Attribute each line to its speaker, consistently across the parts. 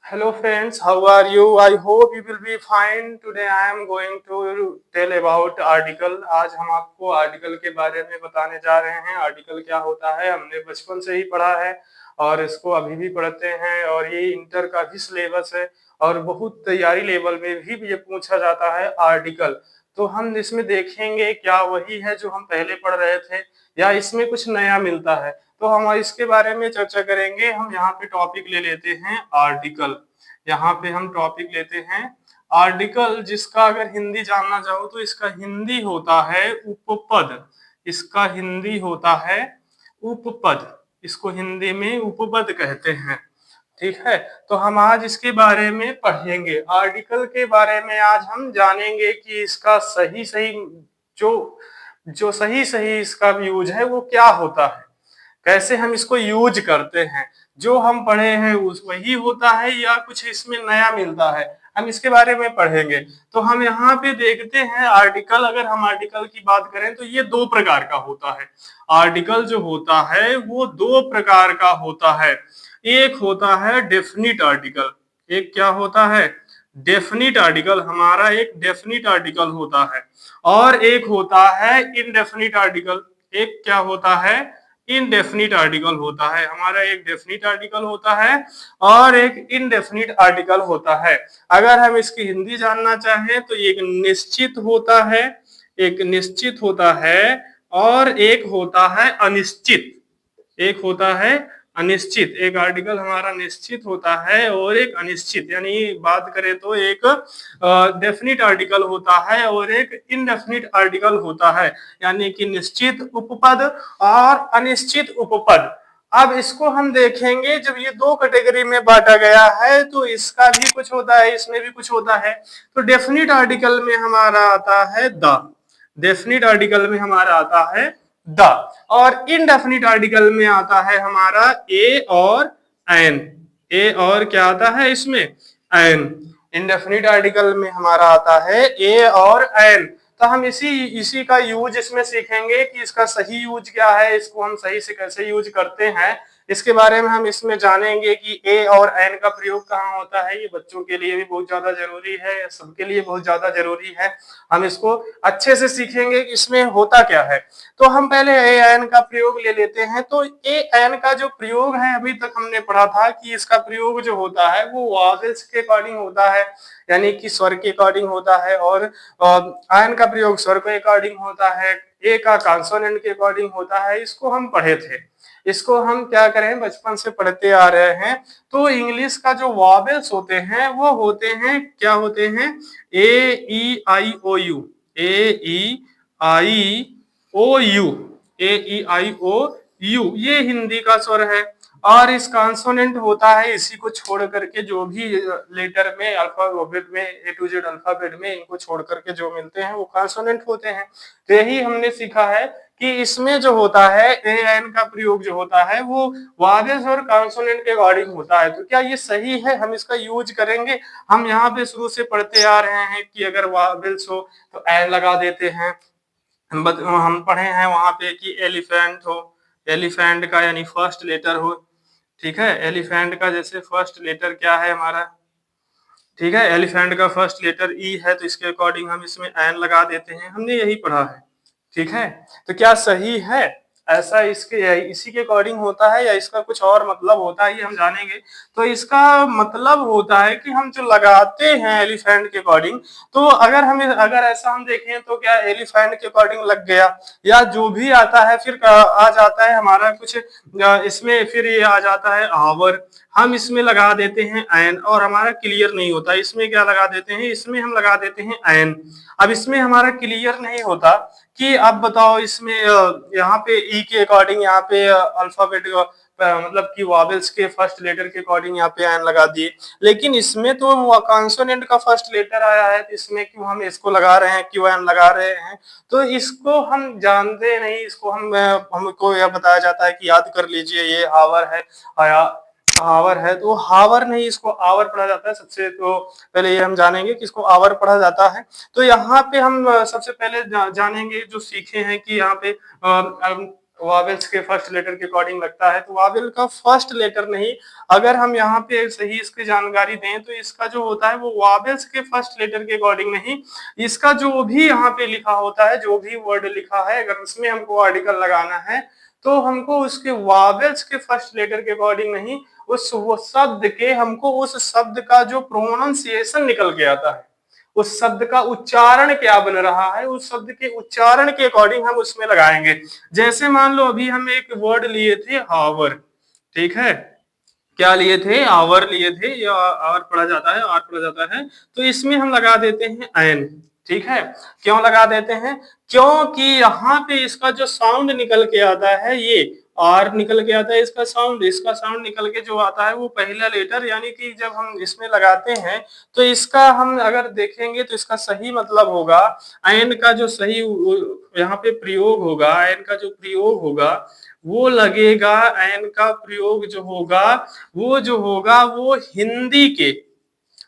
Speaker 1: Hello friends, how are you? I hope you will be fine. Today I am going to tell about article. आज हम आपको article के बारे में बताने जा रहे हैं। आर्टिकल क्या होता है हमने बचपन से ही पढ़ा है और इसको अभी भी पढ़ते हैं और ये इंटर का भी सिलेबस है और बहुत तैयारी लेवल में भी ये पूछा जाता है आर्टिकल। तो हम इसमें देखेंगे क्या वही है जो हम पहले पढ़ रहे थे या इसमें कुछ नया मिलता है। तो हम इसके बारे में चर्चा करेंगे। हम यहाँ पे टॉपिक ले लेते हैं आर्टिकल। यहाँ पे हम टॉपिक लेते हैं आर्टिकल, जिसका अगर हिंदी जानना चाहो तो इसका हिंदी होता है उपपद। इसका हिंदी होता है उपपद। इसको हिंदी में उपपद कहते हैं। ठीक है, तो हम आज इसके बारे में पढ़ेंगे। आर्टिकल के बारे में आज हम जानेंगे कि इसका सही सही जो जो सही सही इसका यूज है वो क्या होता है, कैसे हम इसको यूज करते हैं। जो हम पढ़े हैं उस वही होता है या कुछ इसमें नया मिलता है, हम इसके बारे में पढ़ेंगे। तो हम यहाँ पे देखते हैं आर्टिकल। अगर हम आर्टिकल की बात करें तो ये दो प्रकार का होता है। आर्टिकल जो होता है वो दो प्रकार का होता है। एक होता है डेफिनिट आर्टिकल। एक क्या होता है? Definite article. हमारा एक डेफिनिट आर्टिकल होता है और एक होता है इनडेफिनिट आर्टिकल। एक क्या होता है? इनडेफिनिट आर्टिकल होता है। हमारा एक डेफिनिट आर्टिकल होता है और एक इनडेफिनिट आर्टिकल होता है। अगर हम इसकी हिंदी जानना चाहें तो एक निश्चित होता है, एक निश्चित होता है और एक होता है अनिश्चित। एक होता है अनिश्चित। एक आर्टिकल हमारा निश्चित होता है और एक अनिश्चित, यानी बात करें तो एक डेफिनिट आर्टिकल होता है और एक इनडेफिनिट आर्टिकल होता है, यानी कि निश्चित उपपद और अनिश्चित उपपद। अब इसको हम देखेंगे, जब ये दो कैटेगरी में बांटा गया है तो इसका भी कुछ होता है, इसमें भी कुछ होता है। तो डेफिनिट आर्टिकल में हमारा आता है द। डेफिनिट आर्टिकल में हमारा आता है द और इनडेफिनिट आर्टिकल में आता है हमारा ए और एन। ए और क्या आता है इसमें? एन। इनडेफिनिट आर्टिकल में हमारा आता है ए और एन। तो हम इसी का यूज इसमें सीखेंगे कि इसका सही यूज क्या है, इसको हम सही से कैसे यूज करते हैं, इसके बारे में हम इसमें जानेंगे कि ए और एन का प्रयोग कहाँ होता है। ये बच्चों के लिए भी बहुत ज्यादा जरूरी है, सबके लिए बहुत ज्यादा जरूरी है। हम इसको अच्छे से सीखेंगे कि इसमें होता क्या है। तो हम पहले ए एन का प्रयोग ले लेते हैं। तो ए एन का जो प्रयोग है, अभी तक हमने पढ़ा था कि इसका प्रयोग जो होता है वो वॉवेल्स के अकॉर्डिंग होता है, यानी कि स्वर के अकॉर्डिंग होता है, और एन का प्रयोग स्वर के अकॉर्डिंग होता है, ए का कॉन्सोनेंट के अकॉर्डिंग होता है। इसको हम पढ़े थे, इसको हम क्या करें बचपन से पढ़ते आ रहे हैं। तो इंग्लिश का जो वॉवेल्स होते हैं वो होते हैं, क्या होते हैं? A E I O U. A E I O U. A E I O U ये हिंदी का स्वर है। और इस कॉन्सोनेंट होता है, इसी को छोड़ करके जो भी लेटर में अल्फाबेट में ए टू जेड अल्फाबेट में इनको छोड़ करके जो मिलते हैं वो कॉन्सोनेंट होते हैं। तो यही हमने सीखा है कि इसमें जो होता है ए एन का प्रयोग जो होता है वो वावेल्स और कॉन्सोनेंट के अकॉर्डिंग होता है। तो क्या ये सही है? हम इसका यूज करेंगे। हम यहाँ पे शुरू से पढ़ते आ रहे हैं कि अगर वावेल्स हो तो एन लगा देते हैं। हम पढ़े हैं वहां पे कि एलिफेंट हो, एलिफेंट का यानी फर्स्ट लेटर हो। ठीक है, एलिफेंट का जैसे फर्स्ट लेटर क्या है हमारा? ठीक है, एलिफेंट का फर्स्ट लेटर ई है, तो इसके अकॉर्डिंग हम इसमें एन लगा देते हैं। हमने यही पढ़ा है। ठीक है, तो क्या सही है ऐसा? इसके इसी के अकॉर्डिंग होता है या इसका कुछ और मतलब होता है, ये हम जानेंगे। तो इसका मतलब होता है कि हम जो लगाते हैं एलिफेंट के अकॉर्डिंग, तो अगर ऐसा हम देखें तो क्या एलिफेंट के अकॉर्डिंग लग गया, या जो भी आता है फिर आ जाता है हमारा कुछ इसमें, फिर ये आ जाता है आवर, हम इसमें लगा देते हैं एन और हमारा क्लियर नहीं होता। इसमें क्या लगा देते हैं? इसमें हम लगा देते हैं एन। अब इसमें हमारा क्लियर नहीं होता कि अब बताओ इसमें यहाँ पे ई के अकॉर्डिंग, यहाँ पे अल्फाबेट मतलब कि वॉवेल्स के फर्स्ट लेटर के अकॉर्डिंग यहाँ पे एन लगा दिए, लेकिन इसमें तो कॉन्सोनेंट का फर्स्ट लेटर आया है, तो इसमें क्यों हम इसको लगा रहे हैं, क्यों एन लगा रहे हैं? तो इसको हम जानते नहीं। इसको हमको यह बताया जाता है कि याद कर लीजिए ये हावर है, हावर है, तो हावर नहीं, इसको आवर पढ़ा जाता है। सबसे तो पहले ये हम जानेंगे कि इसको आवर पढ़ा जाता है। तो यहाँ पे हम सबसे पहले जानेंगे, जो सीखे हैं कि यहाँ पे वावेल्स के फर्स्ट लेटर के अकॉर्डिंग लगता है, तो वावेल का फर्स्ट लेटर नहीं, अगर हम यहाँ पे सही इसकी जानकारी दें तो इसका जो होता है वो वावेल्स के फर्स्ट लेटर के अकॉर्डिंग नहीं, इसका जो भी यहाँ पे लिखा होता है, जो भी वर्ड लिखा है, अगर उसमें हमको आर्टिकल लगाना है तो हमको उसके वावेल्स के फर्स्ट लेटर के अकॉर्डिंग नहीं, उस वो शब्द के, हमको उस शब्द का जो प्रोनाउंसिएशन निकल के आता है, उस शब्द का उच्चारण क्या बन रहा है, उस शब्द के उच्चारण के अकॉर्डिंग हम उसमें लगाएंगे। जैसे मान लो अभी हम एक वर्ड लिए थे हावर, ठीक है, क्या लिए थे, आवर लिए थे, या आवर पढ़ा जाता है, आर पढ़ा जाता है, तो इसमें हम लगा देते हैं एन, ठीक है। क्यों लगा देते हैं, क्योंकि यहाँ पे इसका जो साउंड निकल के आता है, ये आर निकल के आता है इसका साउंड, इसका साउंड निकल के जो आता है वो पहला लेटर, यानी कि जब हम इसमें लगाते हैं तो इसका हम अगर देखेंगे तो इसका सही मतलब होगा, एन का जो सही यहाँ पे प्रयोग होगा, एन का जो प्रयोग होगा वो लगेगा, एन का प्रयोग जो होगा वो हिंदी के,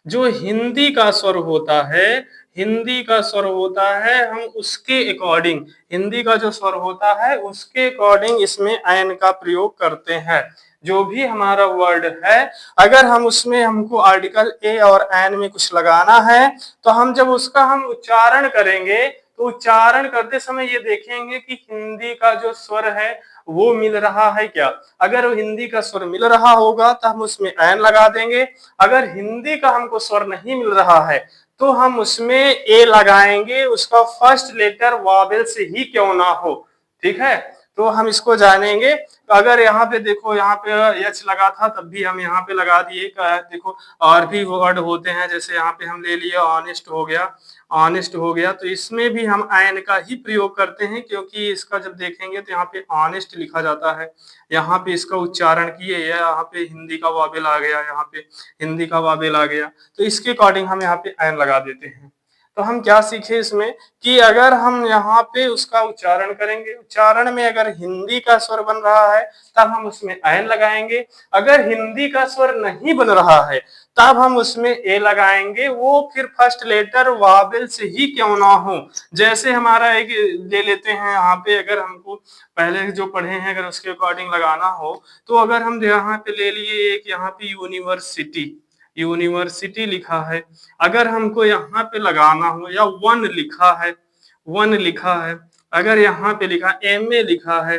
Speaker 1: जो हिंदी का स्वर होता है, हिंदी का स्वर होता है, हम उसके अकॉर्डिंग, हिंदी का जो स्वर होता है उसके अकॉर्डिंग इसमें एन का प्रयोग करते हैं। जो भी हमारा वर्ड है, अगर हम उसमें हमको आर्टिकल ए और एन में कुछ लगाना है तो हम जब उसका हम उच्चारण करेंगे तो उच्चारण करते समय ये देखेंगे कि हिंदी का जो स्वर है वो मिल रहा है क्या। अगर हिंदी का स्वर मिल रहा होगा तो हम उसमें एन लगा देंगे, अगर हिंदी का हमको स्वर नहीं मिल रहा है तो हम उसमें ए लगाएंगे, उसका फर्स्ट लेटर वावेल से ही क्यों ना हो, ठीक है। तो हम इसको जानेंगे, अगर यहाँ पे देखो, यहाँ पे एच लगा था तब भी हम यहाँ पे लगा दिए, देखो और भी वर्ड होते हैं, जैसे यहाँ पे हम ले लिए ऑनेस्ट हो गया, ऑनेस्ट हो गया, तो इसमें भी हम एन का ही प्रयोग करते हैं, क्योंकि इसका जब देखेंगे तो यहाँ पे ऑनेस्ट लिखा जाता है, यहाँ पे इसका उच्चारण किए, यहाँ पे हिंदी का वावेल आ गया, यहाँ पे हिंदी का वावेल आ गया, तो इसके अकॉर्डिंग हम यहाँ पे एन लगा देते हैं। तो हम क्या सीखे इसमें कि अगर हम यहाँ पे उसका उच्चारण करेंगे, उच्चारण में अगर हिंदी का स्वर बन रहा है तब हम उसमें एन लगाएंगे, अगर हिंदी का स्वर नहीं बन रहा है तब हम उसमें ए लगाएंगे, वो फिर फर्स्ट लेटर वावेल से ही क्यों ना हो। जैसे हमारा एक ले लेते हैं यहाँ पे, अगर हमको पहले जो पढ़े हैं अगर उसके अकॉर्डिंग लगाना हो तो अगर हम यहाँ पे ले लिए एक, यहाँ पे यूनिवर्सिटी, यूनिवर्सिटी लिखा है, अगर हमको यहाँ पे लगाना हो, या वन लिखा है, वन लिखा है, अगर यहाँ पे लिखा एमए लिखा है,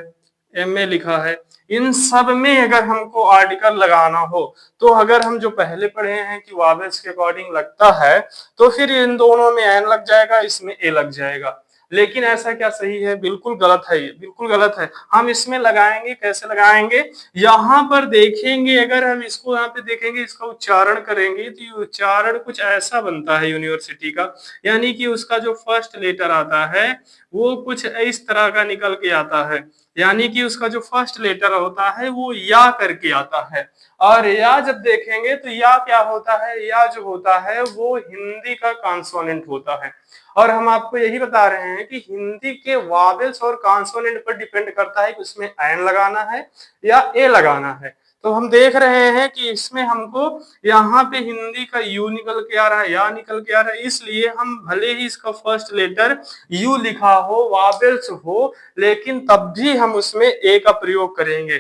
Speaker 1: एमए लिखा है, इन सब में अगर हमको आर्टिकल लगाना हो तो अगर हम जो पहले पढ़े हैं कि वावेल्स के अकॉर्डिंग लगता है तो फिर इन दोनों में एन लग जाएगा, इसमें ए लग जाएगा। लेकिन ऐसा क्या सही है, बिल्कुल गलत है, ये बिल्कुल गलत है। हम इसमें लगाएंगे, कैसे लगाएंगे, यहाँ पर देखेंगे, अगर हम इसको यहाँ पे देखेंगे, इसका उच्चारण करेंगे तो ये उच्चारण कुछ ऐसा बनता है यूनिवर्सिटी का, यानी कि उसका जो फर्स्ट लेटर आता है वो कुछ इस तरह का निकल के आता है, यानी कि उसका जो फर्स्ट लेटर होता है वो या करके आता है, और या जब देखेंगे तो या क्या होता है, या जो होता है वो हिंदी का कॉन्सोनेंट होता है। और हम आपको यही बता रहे हैं कि हिंदी के वावेल्स और कॉन्सोनेंट पर डिपेंड करता है कि उसमें एन लगाना है या ए लगाना है। तो हम देख रहे हैं कि इसमें हमको यहाँ पे हिंदी का यू निकल के आ रहा है, या निकल के आ रहा है, इसलिए हम भले ही इसका फर्स्ट लेटर यू लिखा हो, वावेल्स हो, लेकिन तब भी हम उसमें ए का प्रयोग करेंगे,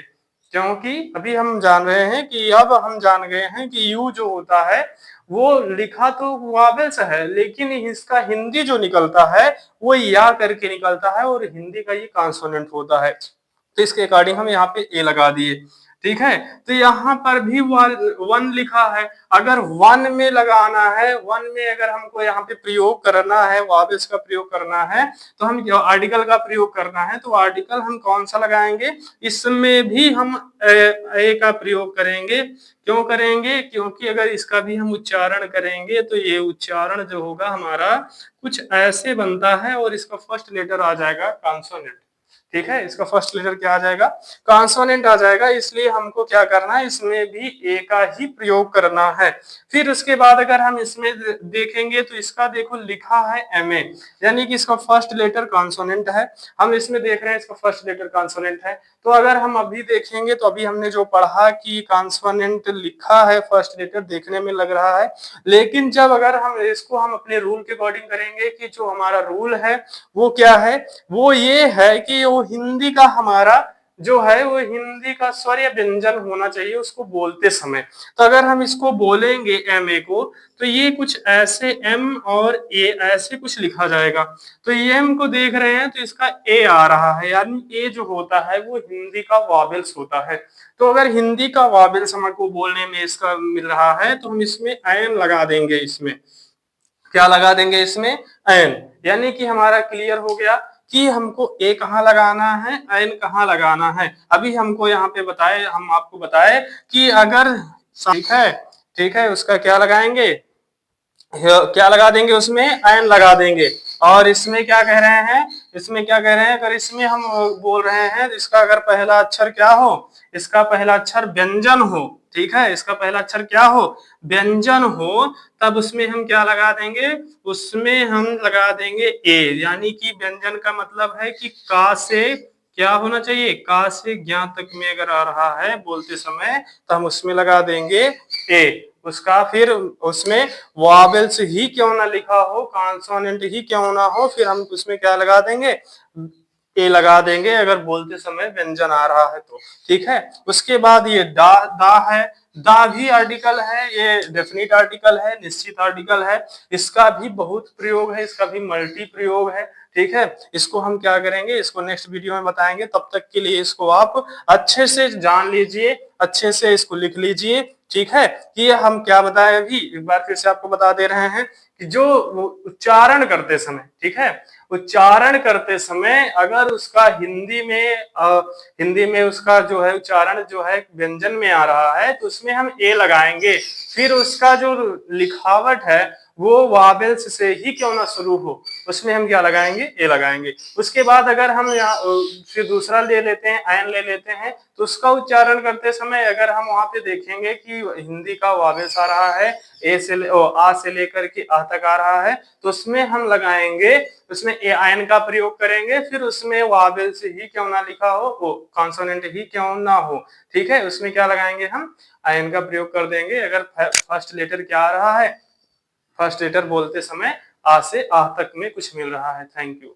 Speaker 1: क्योंकि अभी हम जान रहे हैं कि, अब हम जान गए हैं कि यू जो होता है वो लिखा तो वावेल्स है, लेकिन इसका हिंदी जो निकलता है वो या करके निकलता है, और हिंदी का ये कॉन्सोनेंट होता है, तो इसके अकॉर्डिंग हम यहाँ पे ए लगा दिए, ठीक है। तो यहाँ पर भी वन लिखा है, अगर वन में लगाना है, वन में अगर हमको यहाँ पे प्रयोग करना है, वावेल्स का प्रयोग करना है, तो हम आर्टिकल का प्रयोग करना है, तो आर्टिकल हम कौन सा लगाएंगे, इसमें भी हम ए का प्रयोग करेंगे। क्यों करेंगे, क्योंकि अगर इसका भी हम उच्चारण करेंगे तो ये उच्चारण जो होगा हमारा कुछ ऐसे बनता है, और इसका फर्स्ट लेटर आ जाएगा कॉन्सोनेंट, ठीक है, इसका फर्स्ट लेटर क्या आ जाएगा, कॉन्सोनेंट आ जाएगा, इसलिए हमको क्या करना है, इसमें भी ए का ही प्रयोग करना है। फिर उसके बाद अगर हम इसमें देखेंगे तो इसका देखो लिखा है एम ए, यानी कि इसका फर्स्ट लेटर कॉन्सोनेंट है, हम इसमें देख रहे हैं इसका फर्स्ट लेटर कॉन्सोनेंट है। तो अगर हम अभी देखेंगे तो अभी हमने जो पढ़ा कि कॉन्सोनेंट लिखा है, फर्स्ट लेटर देखने में लग रहा है, लेकिन जब अगर हम इसको हम अपने रूल के अकॉर्डिंग करेंगे कि जो हमारा रूल है वो क्या है, वो ये है कि वो हिंदी का हमारा जो है वो हिंदी का स्वर या व्यंजन होना चाहिए उसको बोलते समय। तो अगर हम इसको बोलेंगे एम ए को, तो ये कुछ ऐसे एम और ए ऐसे कुछ लिखा जाएगा। तो ये एम को देख रहे हैं तो इसका ए आ रहा है, यानी ए जो होता है वो हिंदी का वॉवेल्स होता है। तो अगर हिंदी का वॉवेल्स हमको बोलने में इसका मिल रहा है तो हम इसमें एन लगा देंगे। इसमें क्या लगा देंगे? इसमें एन, यानी कि हमारा क्लियर हो गया कि हमको ए कहाँ लगाना है, एन कहाँ लगाना है। अभी हमको यहाँ पे बताए, हम आपको बताए कि अगर ठीक है उसका क्या लगाएंगे, क्या लगा देंगे, उसमें एन लगा देंगे। और इसमें क्या कह रहे हैं, इसमें क्या कह रहे हैं, अगर इसमें हम बोल रहे हैं इसका अगर पहला अक्षर क्या हो, इसका पहला अक्षर व्यंजन हो, ठीक है, इसका पहला अक्षर क्या हो, व्यंजन हो, तब उसमें हम क्या लगा देंगे, उसमें हम लगा देंगे ए, यानी कि व्यंजन का मतलब है कि का से क्या होना चाहिए, का से ज्ञा तक में अगर आ रहा है बोलते समय तो हम उसमें लगा देंगे ए। उसका फिर उसमें वॉवेल्स ही क्यों ना लिखा हो, कॉन्सोनेंट ही क्यों ना हो, फिर हम उसमें क्या लगा देंगे, ए लगा देंगे अगर बोलते समय व्यंजन आ रहा है तो। ठीक है, उसके बाद ये दा है, दा भी आर्टिकल है, ये डेफिनिट आर्टिकल है, निश्चित आर्टिकल है, इसका भी बहुत प्रयोग है, इसका भी मल्टी प्रयोग है। ठीक है, इसको हम क्या करेंगे, इसको नेक्स्ट वीडियो में बताएंगे। तब तक के लिए इसको आप अच्छे से जान लीजिए, अच्छे से इसको लिख लीजिए। ठीक है, कि हम क्या बताए, अभी एक बार फिर से आपको बता दे रहे हैं कि जो उच्चारण करते समय, ठीक है, उच्चारण करते समय अगर उसका हिंदी में उसका जो है उच्चारण जो है व्यंजन में आ रहा है तो उसमें हम ए लगाएंगे। फिर उसका जो लिखावट है वो वॉवेल्स से ही क्यों ना शुरू हो, उसमें हम क्या लगाएंगे, ए लगाएंगे। उसके बाद अगर हम यहाँ फिर दूसरा ले लेते हैं, एन ले लेते हैं, तो उसका उच्चारण करते समय अगर हम वहां पे देखेंगे कि हिंदी का वॉवेल्स आ रहा है, आ से लेकर के आ तक आ रहा है, तो उसमें हम लगाएंगे, उसमें ए आयन का प्रयोग करेंगे। फिर उसमें वॉवेल्स ही क्यों ना लिखा हो, वो कॉन्सोनेंट ही क्यों ना हो, ठीक है, उसमें क्या लगाएंगे, हम आयन का प्रयोग कर देंगे। अगर फर्स्ट लेटर क्या आ रहा है, फर्स्ट लेटर बोलते समय आ से आ तक में कुछ मिल रहा है। Thank you.